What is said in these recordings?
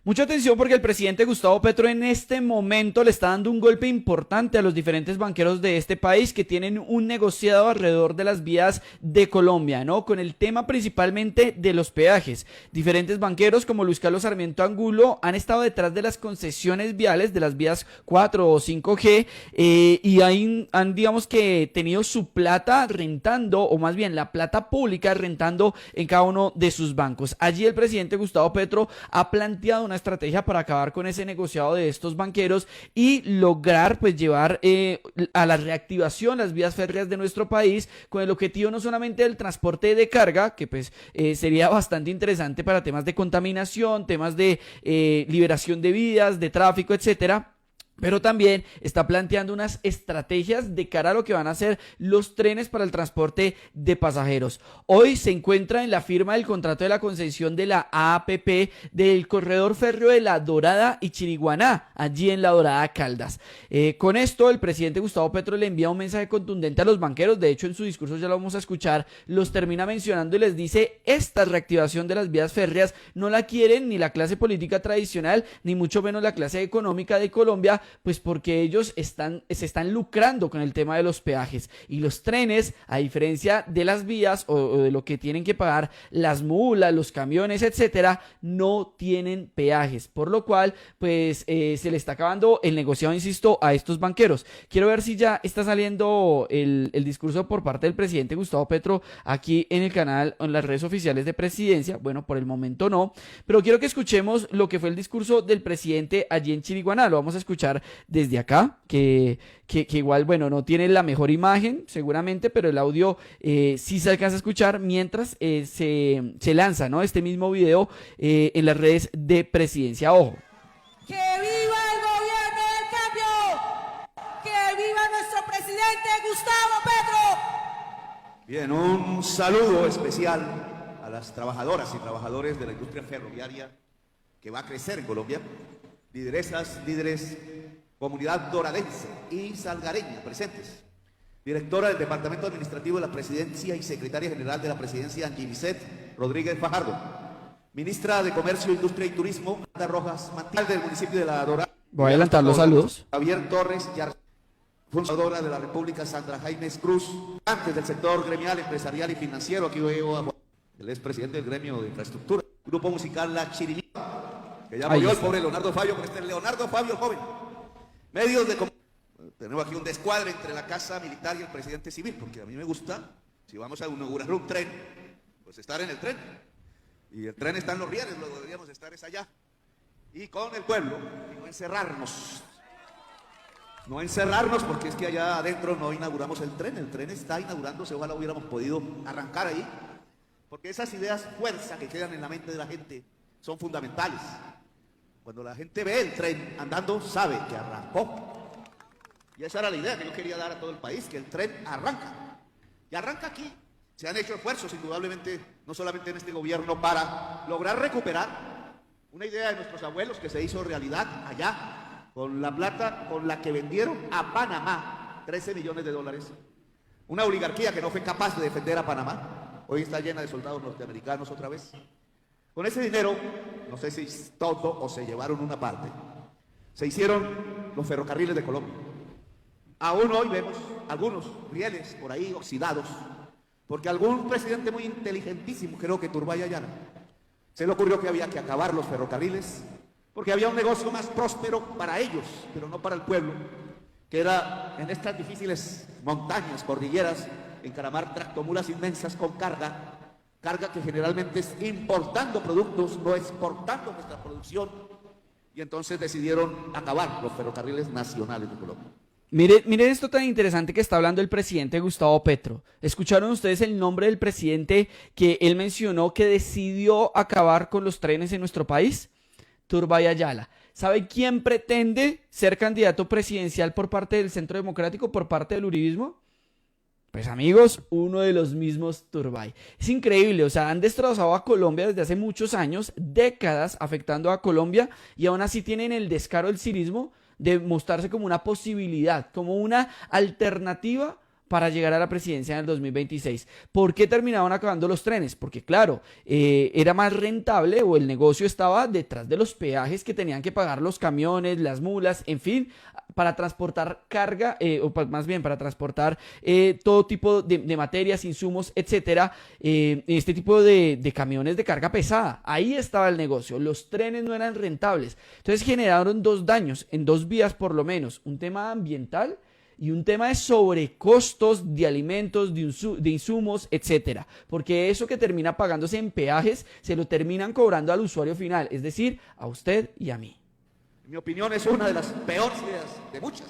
Mucha atención porque el presidente Gustavo Petro en este momento le está dando un golpe importante a los diferentes banqueros de este país que tienen un negociado alrededor de las vías de Colombia, ¿no? Con el tema principalmente de los peajes. Diferentes banqueros como Luis Carlos Sarmiento Angulo han estado detrás de las concesiones viales de las vías 4 o 5G y han, digamos que, tenido su plata rentando, o más bien la plata pública rentando en cada uno de sus bancos. Allí el presidente Gustavo Petro ha planteado una estrategia para acabar con ese negociado de estos banqueros y lograr pues llevar a la reactivación las vías férreas de nuestro país con el objetivo no solamente del transporte de carga, que pues sería bastante interesante para temas de contaminación, temas de liberación de vías, de tráfico, etcétera, pero también está planteando unas estrategias de cara a lo que van a ser los trenes para el transporte de pasajeros. Hoy se encuentra en la firma del contrato de la concesión de la APP del corredor férreo de La Dorada y Chiriguaná, allí en La Dorada, Caldas. Con esto, el presidente Gustavo Petro le envía un mensaje contundente a los banqueros. De hecho, en su discurso ya lo vamos a escuchar, los termina mencionando y les dice: esta reactivación de las vías férreas no la quieren ni la clase política tradicional, ni mucho menos la clase económica de Colombia, pues porque ellos se están lucrando con el tema de los peajes, y los trenes, a diferencia de las vías o de lo que tienen que pagar las mulas, los camiones, etcétera, no tienen peajes, por lo cual pues se le está acabando el negociado, insisto, a estos banqueros. Quiero ver si ya está saliendo el discurso por parte del presidente Gustavo Petro aquí en el canal, en las redes oficiales de Presidencia. Bueno, por el momento no, pero quiero que escuchemos lo que fue el discurso del presidente allí en Chiriguaná. Lo vamos a escuchar desde acá, que igual, bueno, no tiene la mejor imagen seguramente, pero el audio sí se alcanza a escuchar mientras se lanza, ¿no?, este mismo video en las redes de Presidencia. Ojo. ¡Que viva el gobierno del cambio! ¡Que viva nuestro presidente Gustavo Petro! Bien, un saludo especial a las trabajadoras y trabajadores de la industria ferroviaria que va a crecer en Colombia. Lideresas, líderes, comunidad doradense y salgareña presentes. Directora del Departamento Administrativo de la Presidencia y Secretaria General de la Presidencia, Angie Lisset Rodríguez Fajardo. Ministra de Comercio, Industria y Turismo, Ana Rojas Mantial, del municipio de La Dorada. Voy a adelantar los saludos. Javier Torres Yar, fundadora de la República, Sandra Jaimes Cruz, antes del sector gremial, empresarial y financiero. Aquí veo a el expresidente del gremio de infraestructura. Grupo musical La Chirimía, que ya murió el pobre Leonardo Fabio, pero este es Leonardo Fabio el joven. Medios de comunicación. Tenemos aquí un descuadre entre la casa militar y el presidente civil, porque a mí me gusta, si vamos a inaugurar un tren, pues estar en el tren. Y el tren está en los rieles, lo deberíamos estar es allá. Y con el pueblo, y no encerrarnos. No encerrarnos, porque es que allá adentro no inauguramos el tren está inaugurándose, ojalá hubiéramos podido arrancar ahí, porque esas ideas fuerza que quedan en la mente de la gente son fundamentales. Cuando la gente ve el tren andando, sabe que arrancó. Y esa era la idea que yo quería dar a todo el país, que el tren arranca. Y arranca aquí. Se han hecho esfuerzos, indudablemente, no solamente en este gobierno, para lograr recuperar una idea de nuestros abuelos que se hizo realidad allá, con la plata con la que vendieron a Panamá 13 millones de dólares. Una oligarquía que no fue capaz de defender a Panamá. Hoy está llena de soldados norteamericanos otra vez. Con ese dinero, no sé si es todo o se llevaron una parte, se hicieron los ferrocarriles de Colombia. Aún hoy vemos algunos rieles por ahí oxidados, porque algún presidente muy inteligentísimo, creo que Turbay Ayala, se le ocurrió que había que acabar los ferrocarriles, porque había un negocio más próspero para ellos, pero no para el pueblo, que era en estas difíciles montañas, cordilleras, encaramar tractomulas inmensas con carga que generalmente es importando productos, no exportando nuestra producción, y entonces decidieron acabar los ferrocarriles nacionales de Colombia. Miren esto tan interesante que está hablando el presidente Gustavo Petro. ¿Escucharon ustedes el nombre del presidente que él mencionó que decidió acabar con los trenes en nuestro país? Turbay Ayala. ¿Sabe quién pretende ser candidato presidencial por parte del Centro Democrático, por parte del uribismo? Pues amigos, uno de los mismos Turbay. Es increíble, o sea, han destrozado a Colombia desde hace muchos años, décadas afectando a Colombia, y aún así tienen el descaro del cirismo de mostrarse como una posibilidad, como una alternativa para llegar a la presidencia en el 2026. ¿Por qué terminaban acabando los trenes? Porque claro, era más rentable o el negocio estaba detrás de los peajes que tenían que pagar los camiones, las mulas, en fin, para transportar carga, más bien para transportar todo tipo de materias, insumos, etcétera, este tipo de camiones de carga pesada. Ahí estaba el negocio. Los trenes no eran rentables. Entonces generaron dos daños, en dos vías por lo menos. Un tema ambiental y un tema de sobrecostos de alimentos, de insumos, etcétera. Porque eso que termina pagándose en peajes, se lo terminan cobrando al usuario final, es decir, a usted y a mí. En mi opinión es una de las peores ideas de muchas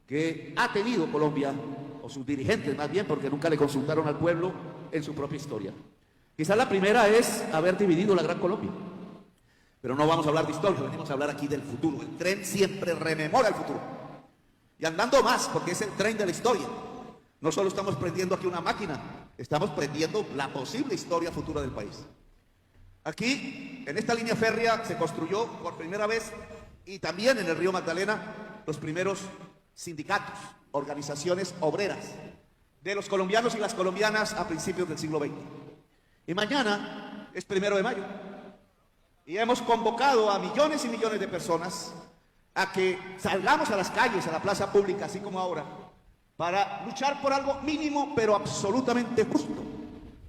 que ha tenido Colombia, o sus dirigentes más bien, porque nunca le consultaron al pueblo en su propia historia. Quizás la primera es haber dividido la Gran Colombia. Pero no vamos a hablar de historia, venimos a hablar aquí del futuro. El tren siempre rememora el futuro. Y andando más, porque es el tren de la historia. No solo estamos prendiendo aquí una máquina, estamos prendiendo la posible historia futura del país. Aquí, en esta línea férrea, se construyó por primera vez, y también en el río Magdalena, los primeros sindicatos, organizaciones obreras, de los colombianos y las colombianas a principios del siglo XX. Y mañana es 1 de mayo, y hemos convocado a millones y millones de personas a que salgamos a las calles, a la plaza pública, así como ahora, para luchar por algo mínimo, pero absolutamente justo: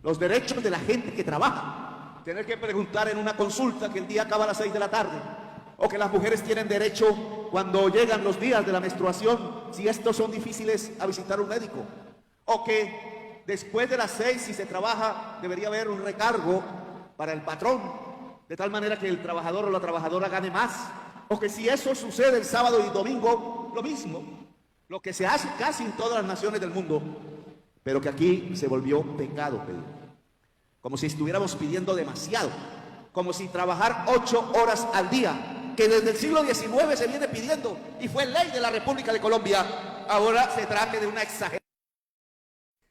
los derechos de la gente que trabaja. Tener que preguntar en una consulta que el día acaba a las 6 de la tarde, o que las mujeres tienen derecho, cuando llegan los días de la menstruación, si estos son difíciles, a visitar un médico, o que después de las 6, si se trabaja, debería haber un recargo para el patrón, de tal manera que el trabajador o la trabajadora gane más, o que si eso sucede el sábado y domingo, lo mismo, lo que se hace casi en todas las naciones del mundo, pero que aquí se volvió pecado pedir. Como si estuviéramos pidiendo demasiado, como si trabajar 8 horas al día, que desde el siglo XIX se viene pidiendo y fue ley de la República de Colombia, ahora se trate de una exageración.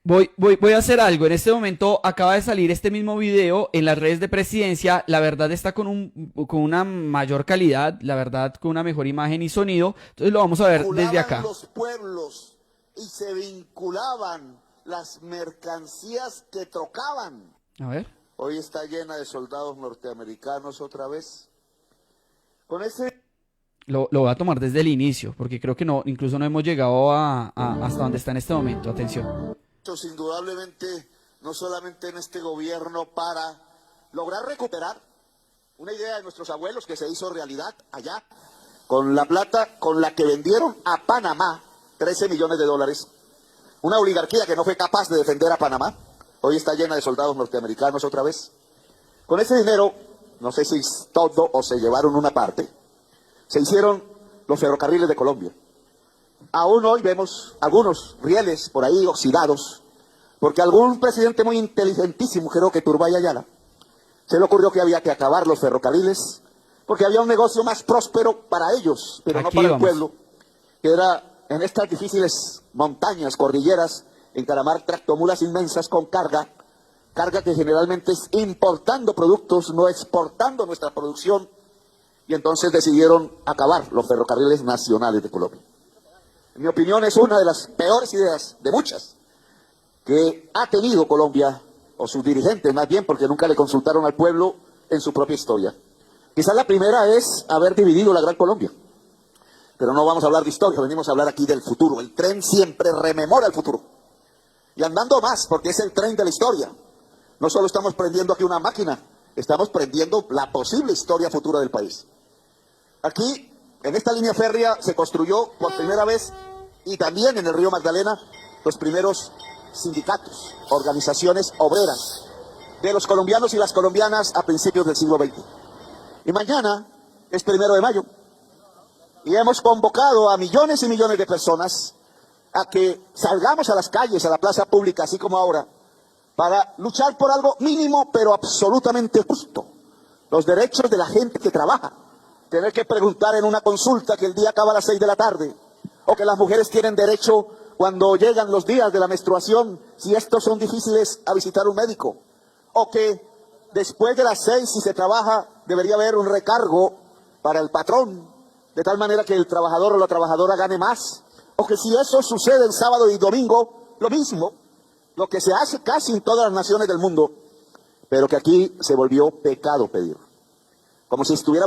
Voy a hacer algo. En este momento acaba de salir este mismo video en las redes de Presidencia. La verdad está con una mayor calidad, la verdad con una mejor imagen y sonido. Entonces lo vamos a ver desde acá. Los pueblos y se vinculaban las mercancías que trocaban. A ver. Hoy está llena de soldados norteamericanos otra vez. Con ese... Lo voy a tomar desde el inicio, porque creo que no, incluso no hemos llegado hasta donde está en este momento. Atención. Indudablemente, no solamente en este gobierno, para lograr recuperar una idea de nuestros abuelos que se hizo realidad allá, con la plata con la que vendieron a Panamá 13 millones de dólares. Una oligarquía que no fue capaz de defender a Panamá. Hoy está llena de soldados norteamericanos otra vez. Con ese dinero, no sé si es todo o se llevaron una parte, se hicieron los ferrocarriles de Colombia. Aún hoy vemos algunos rieles por ahí oxidados, porque algún presidente muy inteligentísimo, creo que Turbay Ayala, se le ocurrió que había que acabar los ferrocarriles, porque había un negocio más próspero para ellos, pero no para el pueblo, que era en estas difíciles montañas, cordilleras, encaramar tractomulas inmensas con carga que generalmente es importando productos, no exportando nuestra producción, y entonces decidieron acabar los ferrocarriles nacionales de Colombia. En mi opinión es una de las peores ideas de muchas que ha tenido Colombia, o sus dirigentes más bien, porque nunca le consultaron al pueblo en su propia historia. Quizás la primera es haber dividido la Gran Colombia, pero no vamos a hablar de historia, venimos a hablar aquí del futuro. El tren siempre rememora el futuro. Y andando más, porque es el tren de la historia. No solo estamos prendiendo aquí una máquina, estamos prendiendo la posible historia futura del país. Aquí, en esta línea férrea, se construyó por primera vez, y también en el río Magdalena, los primeros sindicatos, organizaciones obreras, de los colombianos y las colombianas a principios del siglo XX. Y mañana es 1 de mayo, y hemos convocado a millones y millones de personas a que salgamos a las calles, a la plaza pública, así como ahora, para luchar por algo mínimo, pero absolutamente justo: los derechos de la gente que trabaja. Tener que preguntar en una consulta que el día acaba a las 6 de la tarde, o que las mujeres tienen derecho, cuando llegan los días de la menstruación, si estos son difíciles, a visitar un médico, o que después de las 6, si se trabaja, debería haber un recargo para el patrón, de tal manera que el trabajador o la trabajadora gane más, O que si eso sucede en sábado y domingo, lo mismo, lo que se hace casi en todas las naciones del mundo, pero que aquí se volvió pecado pedir. Como si estuviera